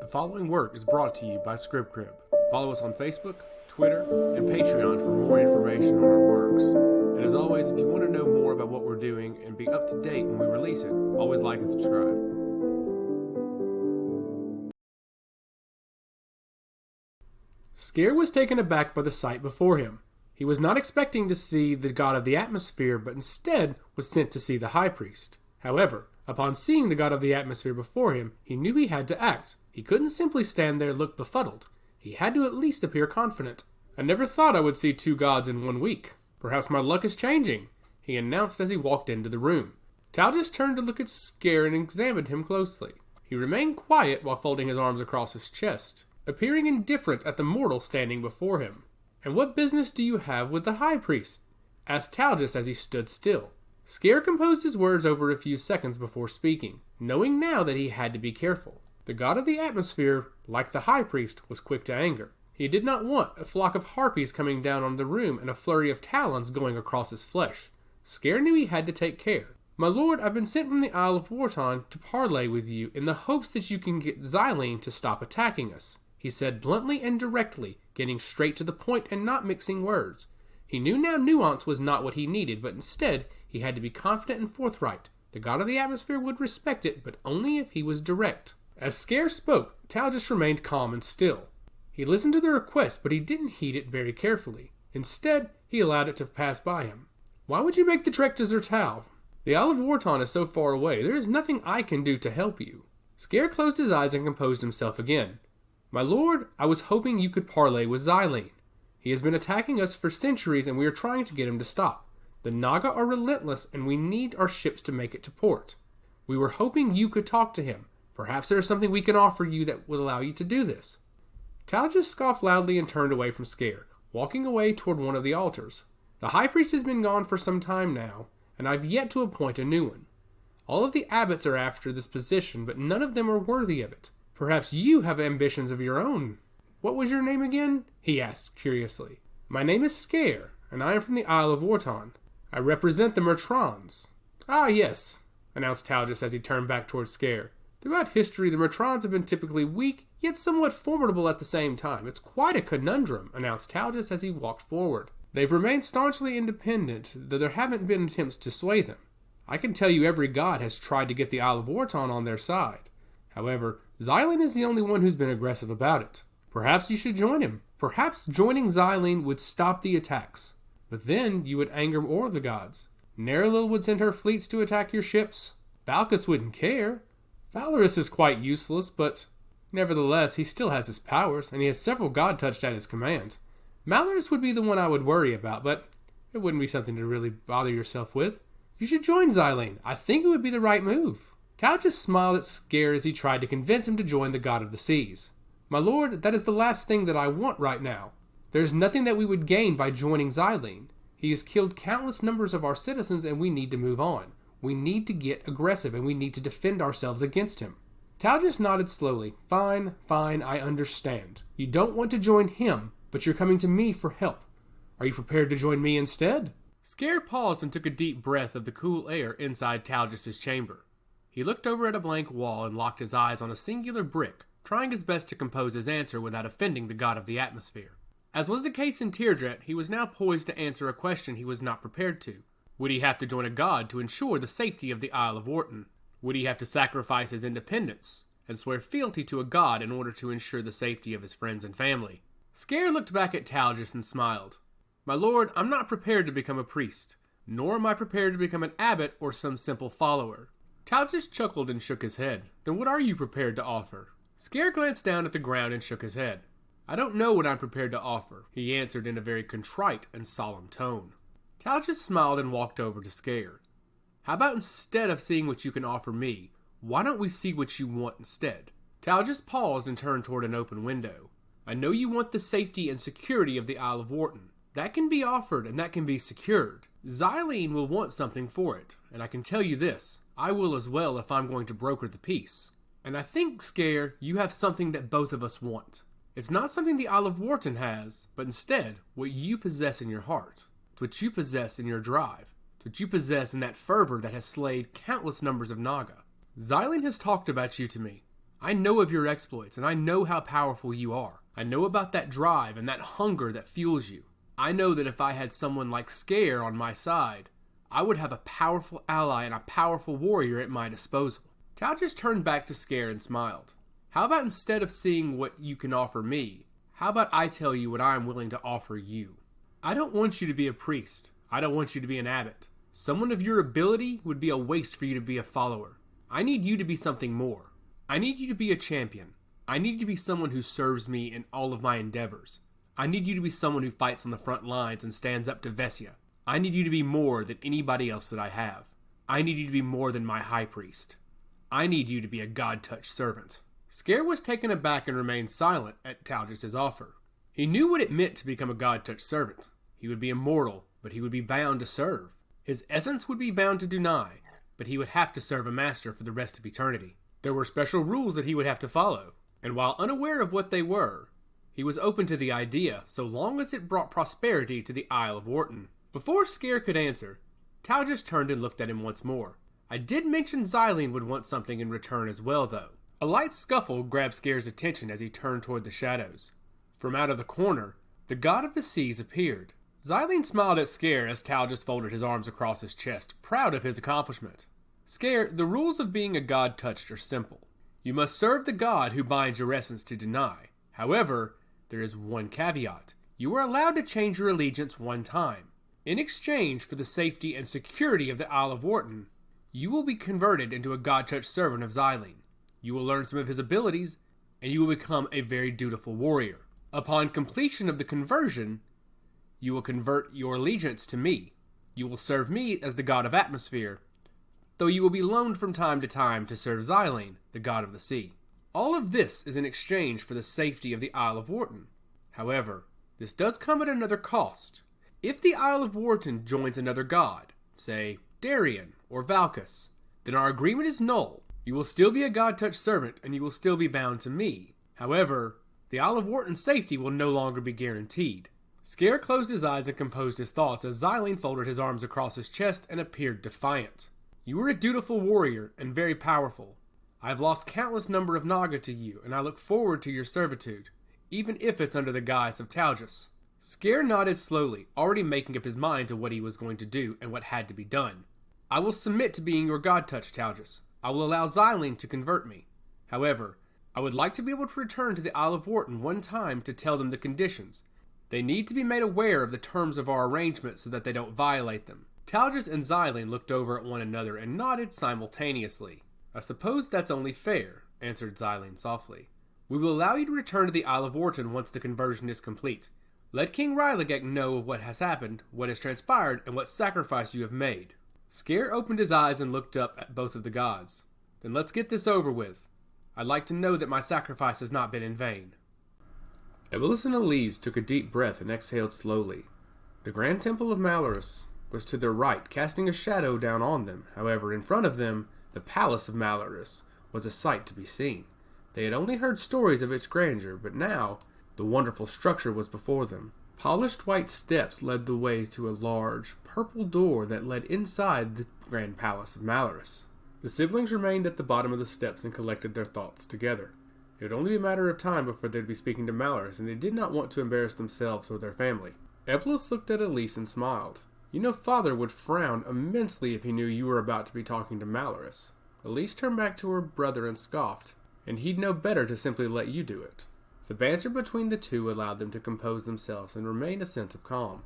The following work is brought to you by ScriptCrib. Follow us on Facebook, Twitter, and Patreon for more information on our works. And as always, if you want to know more about what we're doing and be up to date when we release it, always like and subscribe. Skaer was taken aback by the sight before him. He was not expecting to see the god of the atmosphere, but instead was sent to see the high priest. However, upon seeing the god of the atmosphere before him, he knew he had to act. He couldn't simply stand there and look befuddled. He had to at least appear confident. "I never thought I would see two gods in 1 week. Perhaps my luck is changing," he announced as he walked into the room. Talgus turned to look at Skaer and examined him closely. He remained quiet while folding his arms across his chest, appearing indifferent at the mortal standing before him. "And what business do you have with the high priest?" asked Talgus as he stood still. Skaer composed his words over a few seconds before speaking, knowing now that he had to be careful. The god of the atmosphere, like the high priest, was quick to anger. He did not want a flock of harpies coming down on the room and a flurry of talons going across his flesh. Skaer knew he had to take care. "My lord, I've been sent from the Isle of Warton to parley with you in the hopes that you can get Xylene to stop attacking us," he said bluntly and directly, getting straight to the point and not mixing words. He knew now nuance was not what he needed, but instead he had to be confident and forthright. The god of the atmosphere would respect it, but only if he was direct. As Skaer spoke, Talgus remained calm and still. He listened to the request, but he didn't heed it very carefully. Instead, he allowed it to pass by him. "Why would you make the trek to Zertal? The Isle of Warton is so far away, there is nothing I can do to help you." Skaer closed his eyes and composed himself again. "My lord, I was hoping you could parley with Xylene. He has been attacking us for centuries and we are trying to get him to stop. The Naga are relentless and we need our ships to make it to port. We were hoping you could talk to him. Perhaps there is something we can offer you that will allow you to do this." Talgus scoffed loudly and turned away from Skaer, walking away toward one of the altars. "The high priest has been gone for some time now, and I've yet to appoint a new one. All of the abbots are after this position, but none of them are worthy of it. Perhaps you have ambitions of your own. What was your name again?" he asked curiously. "My name is Skaer, and I am from the Isle of Warton. I represent the Mertrands." "Ah, yes," announced Talgus as he turned back towards Skaer. "Throughout history, the Mertrands have been typically weak, yet somewhat formidable at the same time. It's quite a conundrum," announced Talgus as he walked forward. "They've remained staunchly independent, though there haven't been attempts to sway them. I can tell you every god has tried to get the Isle of Warton on their side. However, Xylene is the only one who's been aggressive about it. Perhaps you should join him. Perhaps joining Xylene would stop the attacks. But then you would anger more of the gods. Nerilil would send her fleets to attack your ships. Balkus wouldn't care. Valoris is quite useless, but nevertheless he still has his powers, and he has several god touched at his command. Maloris would be the one I would worry about, but it wouldn't be something to really bother yourself with. You should join Xylene. I think it would be the right move." Talgus smiled at Skaer as he tried to convince him to join the god of the seas. "My lord, that is the last thing that I want right now. There is nothing that we would gain by joining Xylene. He has killed countless numbers of our citizens and we need to move on. We need to get aggressive and we need to defend ourselves against him." Talgus nodded slowly. Fine, I understand. You don't want to join him, but you're coming to me for help. Are you prepared to join me instead?" Skaer paused and took a deep breath of the cool air inside Talgus' chamber. He looked over at a blank wall and locked his eyes on a singular brick, trying his best to compose his answer without offending the god of the atmosphere. As was the case in Teardret, he was now poised to answer a question he was not prepared to. Would he have to join a god to ensure the safety of the Isle of Warton? Would he have to sacrifice his independence and swear fealty to a god in order to ensure the safety of his friends and family? Skaer looked back at Talgus and smiled. "My lord, I'm not prepared to become a priest, nor am I prepared to become an abbot or some simple follower." Talgus chuckled and shook his head. "Then what are you prepared to offer?" Skaer glanced down at the ground and shook his head. "I don't know what I'm prepared to offer," he answered in a very contrite and solemn tone. Talgus smiled and walked over to Skaer. "How about instead of seeing what you can offer me, why don't we see what you want instead?" Talgus paused and turned toward an open window. "I know you want the safety and security of the Isle of Warton. That can be offered and that can be secured. Xylene will want something for it, and I can tell you this, I will as well if I'm going to broker the peace. And I think, Skaer, you have something that both of us want. It's not something the Isle of Warton has, but instead what you possess in your heart. It's what you possess in your drive. It's what you possess in that fervor that has slayed countless numbers of Naga. Xylene has talked about you to me. I know of your exploits, and I know how powerful you are. I know about that drive and that hunger that fuels you. I know that if I had someone like Skaer on my side, I would have a powerful ally and a powerful warrior at my disposal. Talgus turned back to Skaer and smiled. How about instead of seeing what you can offer me, how about I tell you what I am willing to offer you? I don't want you to be a priest. I don't want you to be an abbot. Someone of your ability would be a waste for you to be a follower. I need you to be something more. I need you to be a champion. I need you to be someone who serves me in all of my endeavors. I need you to be someone who fights on the front lines and stands up to Vesia. I need you to be more than anybody else that I have. I need you to be more than my high priest. I need you to be a God-touched servant. Skaer was taken aback and remained silent at Talgus' offer. He knew what it meant to become a God-touched servant. He would be immortal, but he would be bound to serve. His essence would be bound to deny, but he would have to serve a master for the rest of eternity. There were special rules that he would have to follow, and while unaware of what they were, he was open to the idea so long as it brought prosperity to the Isle of Warton. Before Skaer could answer, Talgus turned and looked at him once more. I did mention Xylene would want something in return as well, though. A light scuffle grabbed Skaer's attention as he turned toward the shadows. From out of the corner, the god of the seas appeared. Xylene smiled at Skaer as Talgus folded his arms across his chest, proud of his accomplishment. Skaer, the rules of being a god touched are simple. You must serve the god who binds your essence to deny. However, there is one caveat. You are allowed to change your allegiance one time. In exchange for the safety and security of the Isle of Warton, you will be converted into a god-touched servant of Xylene. You will learn some of his abilities, and you will become a very dutiful warrior. Upon completion of the conversion, you will convert your allegiance to me. You will serve me as the god of atmosphere, though you will be loaned from time to time to serve Xylene, the god of the sea. All of this is in exchange for the safety of the Isle of Warton. However, this does come at another cost. If the Isle of Warton joins another god, say Darien or Valkus, then our agreement is null. You will still be a god-touched servant, and you will still be bound to me. However, the Isle of Warton's safety will no longer be guaranteed. Skaer closed his eyes and composed his thoughts as Xylene folded his arms across his chest and appeared defiant. You are a dutiful warrior and very powerful. I have lost countless number of Naga to you, and I look forward to your servitude, even if it's under the guise of Talgus. Skaer nodded slowly, already making up his mind to what he was going to do and what had to be done. I will submit to being your god-touched, Talgus. I will allow Xylene to convert me. However, I would like to be able to return to the Isle of Warton one time to tell them the conditions. They need to be made aware of the terms of our arrangement so that they don't violate them. Talgus and Xylene looked over at one another and nodded simultaneously. I suppose that's only fair, answered Xylene softly. We will allow you to return to the Isle of Warton once the conversion is complete. Let King Rylagek know of what has happened, what has transpired, and what sacrifice you have made. Skaer opened his eyes and looked up at both of the gods. Then let's get this over with. I'd like to know that my sacrifice has not been in vain. Ebelis and Elise took a deep breath and exhaled slowly. The Grand Temple of Maloris was to their right, casting a shadow down on them. However, in front of them, the Palace of Maloris was a sight to be seen. They had only heard stories of its grandeur, but now the wonderful structure was before them. Polished white steps led the way to a large, purple door that led inside the Grand Palace of Maloris. The siblings remained at the bottom of the steps and collected their thoughts together. It would only be a matter of time before they'd be speaking to Maloris, and they did not want to embarrass themselves or their family. Ebelis looked at Elise and smiled. You know, Father would frown immensely if he knew you were about to be talking to Maloris. Elise turned back to her brother and scoffed, and he'd know better to simply let you do it. The banter between the two allowed them to compose themselves and remain a sense of calm.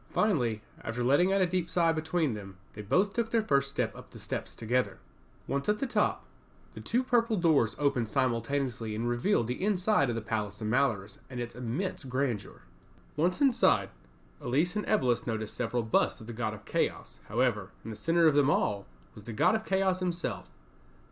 Finally, after letting out a deep sigh between them, they both took their first step up the steps together. Once at the top, the two purple doors opened simultaneously and revealed the inside of the Palace of Maloris and its immense grandeur. Once inside, Elise and Ebelis noticed several busts of the god of chaos. However, in the center of them all was the god of chaos himself.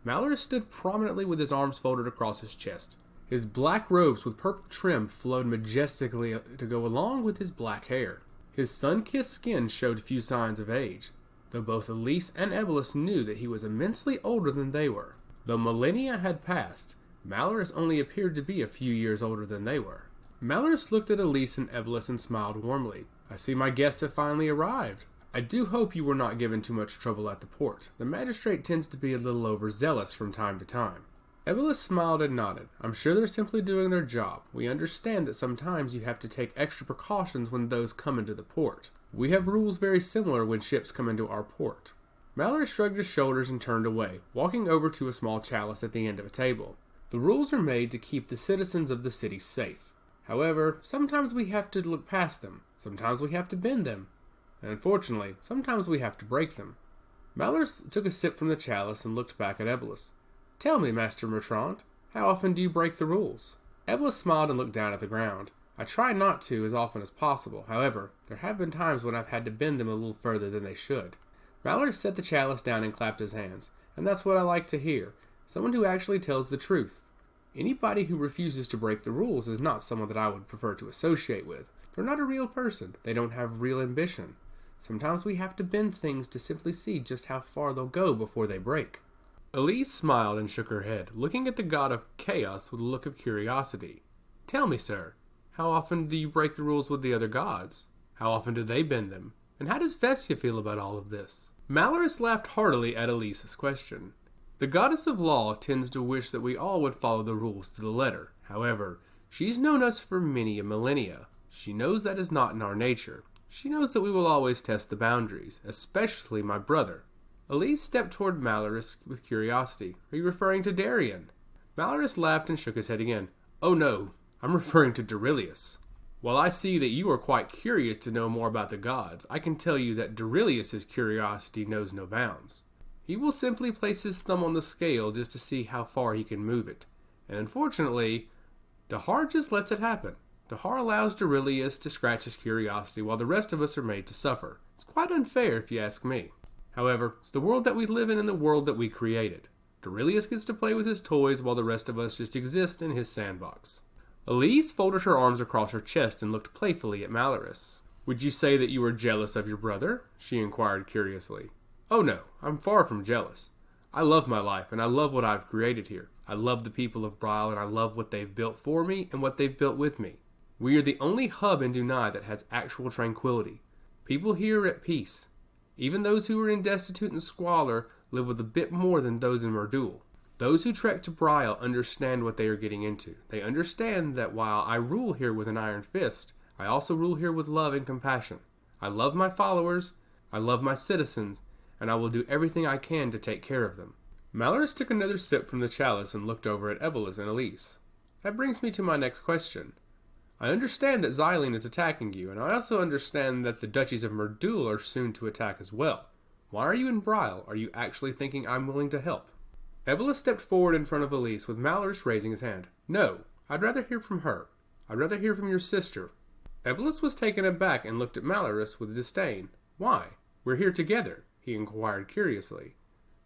Maloris stood prominently with his arms folded across his chest. His black robes with purple trim flowed majestically to go along with his black hair. His sun-kissed skin showed few signs of age, though both Elise and Ebelis knew that he was immensely older than they were. Though millennia had passed, Maloris only appeared to be a few years older than they were. Maloris looked at Elise and Ebelis and smiled warmly. I see my guests have finally arrived. I do hope you were not given too much trouble at the port. The magistrate tends to be a little overzealous from time to time. Evelyn smiled and nodded. I'm sure they're simply doing their job. We understand that sometimes you have to take extra precautions when those come into the port. We have rules very similar when ships come into our port. Maloris shrugged his shoulders and turned away, walking over to a small chalice at the end of a table. The rules are made to keep the citizens of the city safe. However, sometimes we have to look past them. Sometimes we have to bend them. And unfortunately, sometimes we have to break them. Maloris took a sip from the chalice and looked back at Evelyn. Tell me, Master Mertrand, how often do you break the rules? Evelyn smiled and looked down at the ground. I try not to as often as possible. However, there have been times when I've had to bend them a little further than they should. Maloris set the chalice down and clapped his hands. And that's what I like to hear. Someone who actually tells the truth. Anybody who refuses to break the rules is not someone that I would prefer to associate with. They're not a real person. They don't have real ambition. Sometimes we have to bend things to simply see just how far they'll go before they break. Elise smiled and shook her head, looking at the god of chaos with a look of curiosity. Tell me, sir, how often do you break the rules with the other gods? How often do they bend them? And how does Vestia feel about all of this? Maloris laughed heartily at Elise's question. The goddess of law tends to wish that we all would follow the rules to the letter. However, she's known us for many a millennia. She knows that is not in our nature. She knows that we will always test the boundaries, especially my brother. Elise stepped toward Maloris with curiosity. Are you referring to Darian? Maloris laughed and shook his head again. Oh no, I'm referring to Dorilius. While I see that you are quite curious to know more about the gods, I can tell you that Dorilius's curiosity knows no bounds. He will simply place his thumb on the scale just to see how far he can move it. And unfortunately, Dahar just lets it happen. Dahar allows Dorilius to scratch his curiosity while the rest of us are made to suffer. It's quite unfair if you ask me. However, it's the world that we live in and the world that we created. Dorilius gets to play with his toys while the rest of us just exist in his sandbox. Elise folded her arms across her chest and looked playfully at Maloris. Would you say that you were jealous of your brother? She inquired curiously. Oh no, I'm far from jealous. I love my life and I love what I've created here. I love the people of Brile and I love what they've built for me and what they've built with me. We are the only hub in Dunai that has actual tranquility. People here are at peace. Even those who are in destitute and squalor live with a bit more than those in Merdul. Those who trek to Brile understand what they are getting into. They understand that while I rule here with an iron fist, I also rule here with love and compassion. I love my followers, I love my citizens, and I will do everything I can to take care of them. Maloris took another sip from the chalice and looked over at Evelyn and Elise. That brings me to my next question. I understand that Xylene is attacking you, and I also understand that the duchies of Merdul are soon to attack as well. Why are you in Brile? Are you actually thinking I'm willing to help? Evelyn stepped forward in front of Elise with Maloris raising his hand. No, I'd rather hear from her. I'd rather hear from your sister. Evelyn was taken aback and looked at Maloris with disdain. Why? We're here together, he inquired curiously.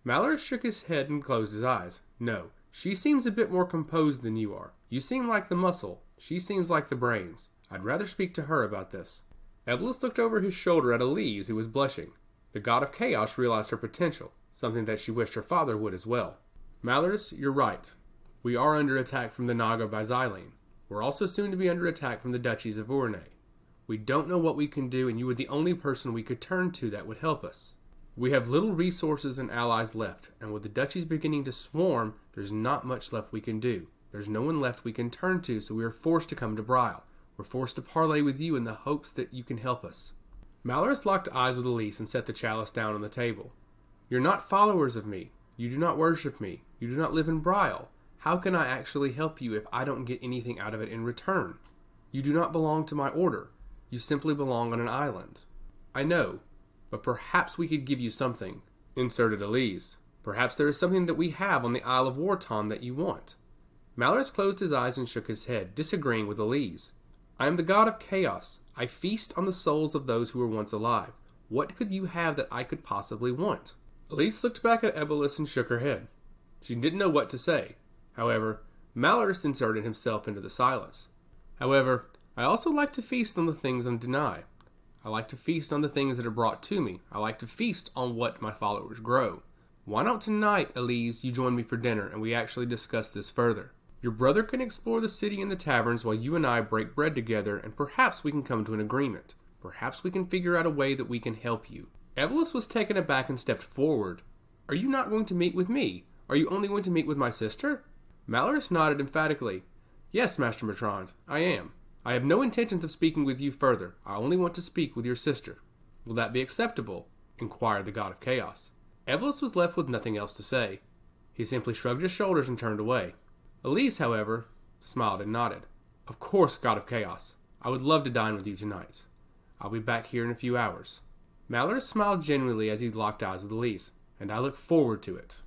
Maloris shook his head and closed his eyes. No, she seems a bit more composed than you are. You seem like the muscle. She seems like the brains. I'd rather speak to her about this. Evelyn looked over his shoulder at Elise, who was blushing. The god of chaos realized her potential, something that she wished her father would as well. Maloris, you're right. We are under attack from the Naga by Xylene. We're also soon to be under attack from the duchies of Urne. We don't know what we can do, and you are the only person we could turn to that would help us. We have little resources and allies left, and with the duchies beginning to swarm, there's not much left we can do. There's no one left we can turn to, so we are forced to come to Brile. We're forced to parley with you in the hopes that you can help us. Maloris locked eyes with Elise and set the chalice down on the table. You're not followers of me. You do not worship me. You do not live in Brile. How can I actually help you if I don't get anything out of it in return? You do not belong to my order. You simply belong on an island. I know, but perhaps we could give you something, inserted Elise. Perhaps there is something that we have on the Isle of Warton that you want. Maloris closed his eyes and shook his head, disagreeing with Elise. I am the god of chaos. I feast on the souls of those who were once alive. What could you have that I could possibly want? Elise looked back at Evelyn and shook her head. She didn't know what to say. However, Maloris inserted himself into the silence. However, I also like to feast on the things I deny. I like to feast on the things that are brought to me. I like to feast on what my followers grow. Why not tonight, Elise, you join me for dinner and we actually discuss this further? Your brother can explore the city and the taverns while you and I break bread together, and perhaps we can come to an agreement. Perhaps we can figure out a way that we can help you. Evelyn was taken aback and stepped forward. Are you not going to meet with me? Are you only going to meet with my sister? Maloris nodded emphatically. Yes, Master Mertrand, I am. I have no intentions of speaking with you further. I only want to speak with your sister. Will that be acceptable? Inquired the god of chaos. Evolus was left with nothing else to say. He simply shrugged his shoulders and turned away. Elise, however, smiled and nodded. Of course, god of chaos. I would love to dine with you tonight. I'll be back here in a few hours. Maloris smiled genuinely as he locked eyes with Elise, and I look forward to it.